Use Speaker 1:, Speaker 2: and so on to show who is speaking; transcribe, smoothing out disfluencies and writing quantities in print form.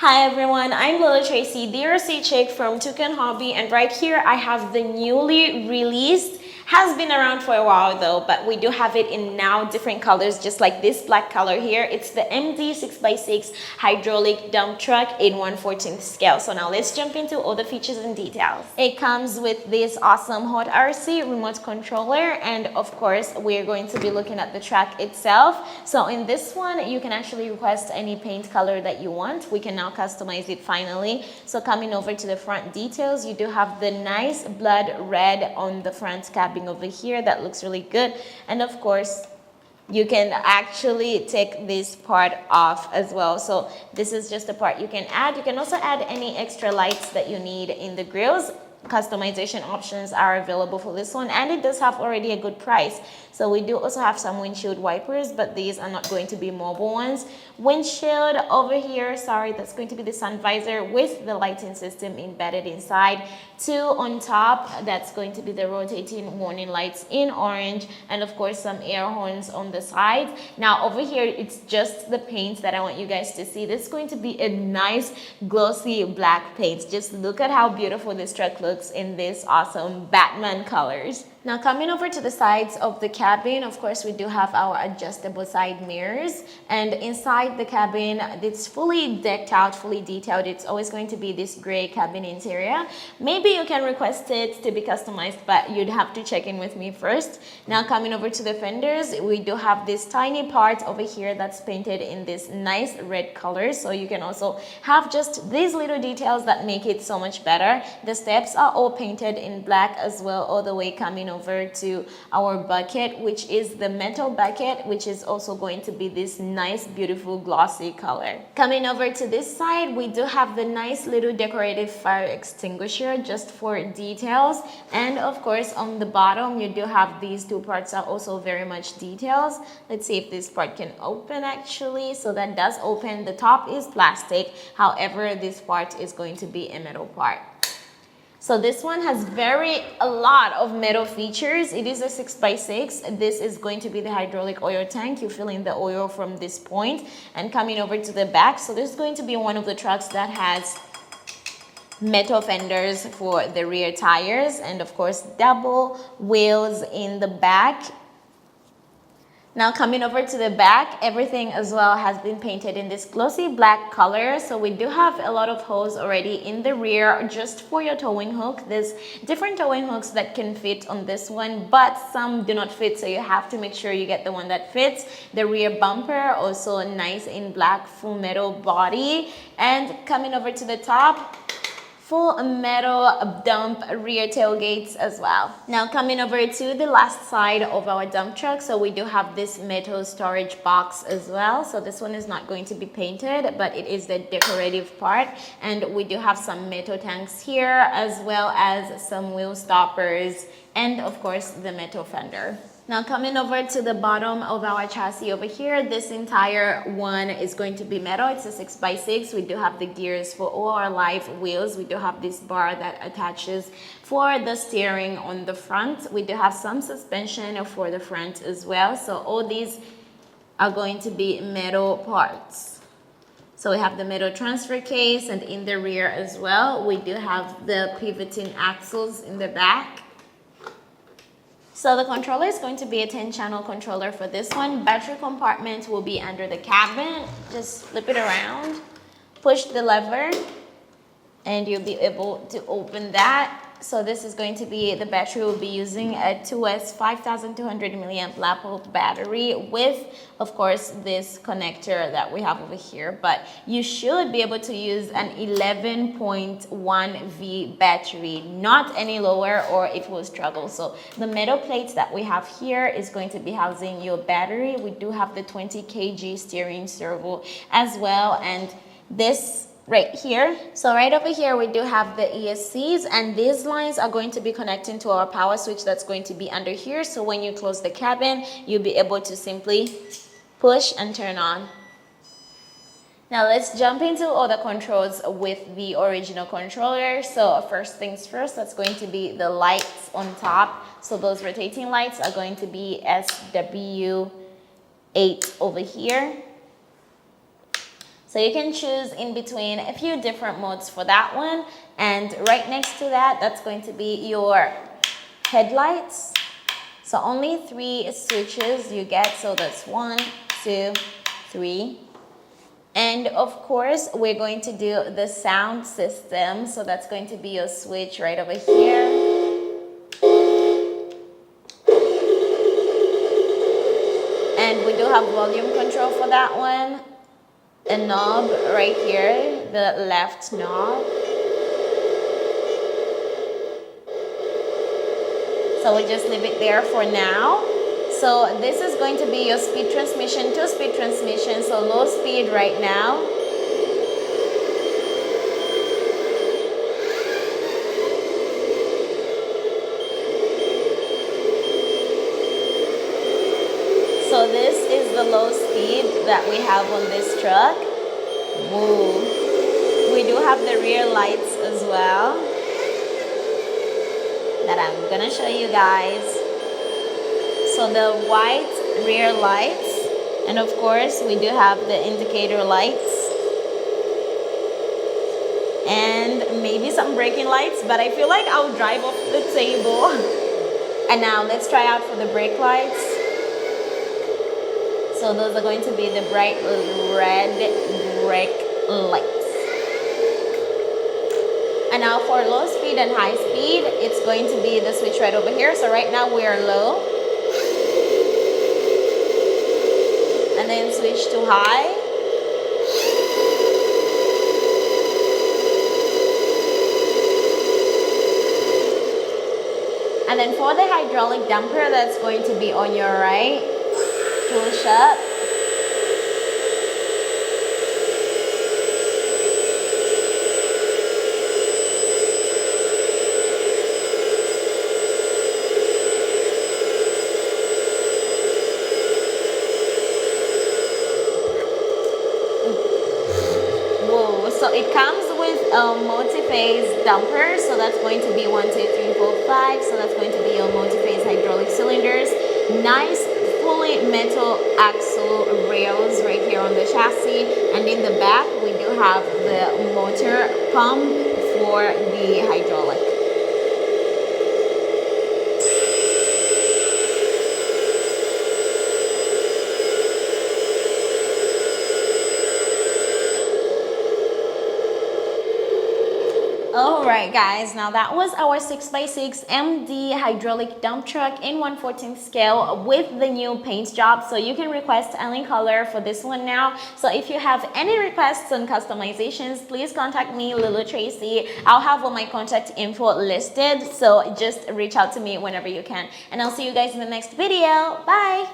Speaker 1: Hi everyone, I'm Lila Tracy, DRC chick from Toucan Hobby, and right here I have the newly released, has been around for a while though, but we do have it in now different colors, just like this black color here. It's the MD 6x6 hydraulic dump truck in 1/14 scale. So now let's jump into all the features and details. It comes with this awesome Hot RC remote controller, and of course we're going to be looking at the truck itself. So in this one you can actually request any paint color that you want. We can now customize it finally. So coming over to the front details, you do have the nice blood red on the front cabinet over here. That looks really good. And of course you can actually take this part off as well. So this is just a part you can add. You can also add any extra lights that you need in the grills. Customization options are available for this one, and it does have already a good price. So we do also have some windshield wipers, but these are not going to be mobile ones. Windshield over here, sorry, that's going to be the sun visor with the lighting system embedded inside. Two on top, that's going to be the rotating warning lights in orange, and of course some air horns on the side. Now over here, it's just the paint that I want you guys to see. This is going to be a nice glossy black paint. Just look at how beautiful this truck looks in this awesome Batman colors. Now coming over to the sides of the cabin, of course we do have our adjustable side mirrors, and inside the cabin it's fully decked out, fully detailed. It's always going to be this gray cabin interior. Maybe you can request it to be customized, but you'd have to check in with me first. Now coming over to the fenders, we do have this tiny part over here that's painted in this nice red color, so you can also have just these little details that make it so much better. The steps are all painted in black as well, all the way coming over to our bucket, which is the metal bucket, which is also going to be this nice beautiful glossy color. Coming over to this side, we do have the nice little decorative fire extinguisher just for details, and of course on the bottom you do have these two parts are also very much details. Let's see if this part can open actually. So that does open. The top is plastic, however this part is going to be a metal part. So this one has a lot of metal features. It is a 6x6. This is going to be the hydraulic oil tank. You fill in the oil from this point, and coming over to the back. So this is going to be one of the trucks that has metal fenders for the rear tires, and of course double wheels in the back. Now coming over to the back, everything as well has been painted in this glossy black color. So we do have a lot of holes already in the rear just for your towing hook. There's different towing hooks that can fit on this one, but some do not fit, so you have to make sure you get the one that fits. The rear bumper also nice in black, full metal body, and coming over to the top, full metal dump rear tailgates as well. Now coming over to the last side of our dump truck, so we do have this metal storage box as well. So this one is not going to be painted, but it is the decorative part, and we do have some metal tanks here as well as some wheel stoppers, and of course the metal fender. Now coming over to the bottom of our chassis over here, this entire one is going to be metal. It's a 6x6. We do have the gears for all our live wheels. We do have this bar that attaches for the steering on the front. We do have some suspension for the front as well. So all these are going to be metal parts. So we have the metal transfer case, and in the rear as well, we do have the pivoting axles in the back. So the controller is going to be a 10-channel controller for this one. Battery compartment will be under the cabin. Just flip it around, push the lever, and you'll be able to open that. So this is going to be, the battery will be using a 2S 5200 milliamp LiPo battery with, of course, this connector that we have over here. But you should be able to use an 11.1V battery, not any lower, or it will struggle. So the metal plates that we have here is going to be housing your battery. We do have the 20 kg steering servo as well, and this right here. So right over here we do have the ESCs, and these lines are going to be connecting to our power switch that's going to be under here. So when you close the cabin, you'll be able to simply push and turn on. Now let's jump into all the controls with the original controller. So first things first, that's going to be the lights on top. So those rotating lights are going to be SW8 over here. So you can choose in between a few different modes for that one. And right next to that, that's going to be your headlights. So only 3 switches you get. So that's 1, 2, 3. And of course, we're going to do the sound system. So that's going to be your switch right over here. And we do have volume control for that one. A knob right here, the left knob. So we just leave it there for now. So this is going to be your speed transmission, 2-speed transmission, so low speed right now. So this is the low speed that we have on this truck. Woo. We do have the rear lights as well that I'm gonna show you guys. So the white rear lights, and of course we do have the indicator lights and maybe some braking lights, but I feel like I'll drive off the table. And now let's try out for the brake lights. So those are going to be the bright red brake lights. And now for low speed and high speed, it's going to be the switch right over here. So right now we are low. And then switch to high. And then for the hydraulic damper, that's going to be on your right. Push up. Whoa, so it comes with a multi-phase damper, so that's going to be 1, 2, 3, 4, 5. So that's going to be your multi-phase hydraulic cylinders. Nice fully metal axle rails right here on the chassis, and in the back we do have the motor pump for the hydraulic. Alright guys, now that was our 6x6 MD hydraulic dump truck in 1/14 scale with the new paint job. So you can request any color for this one now. So if you have any requests on customizations, please contact me, Lulu Tracy. I'll have all my contact info listed, so just reach out to me whenever you can. And I'll see you guys in the next video. Bye!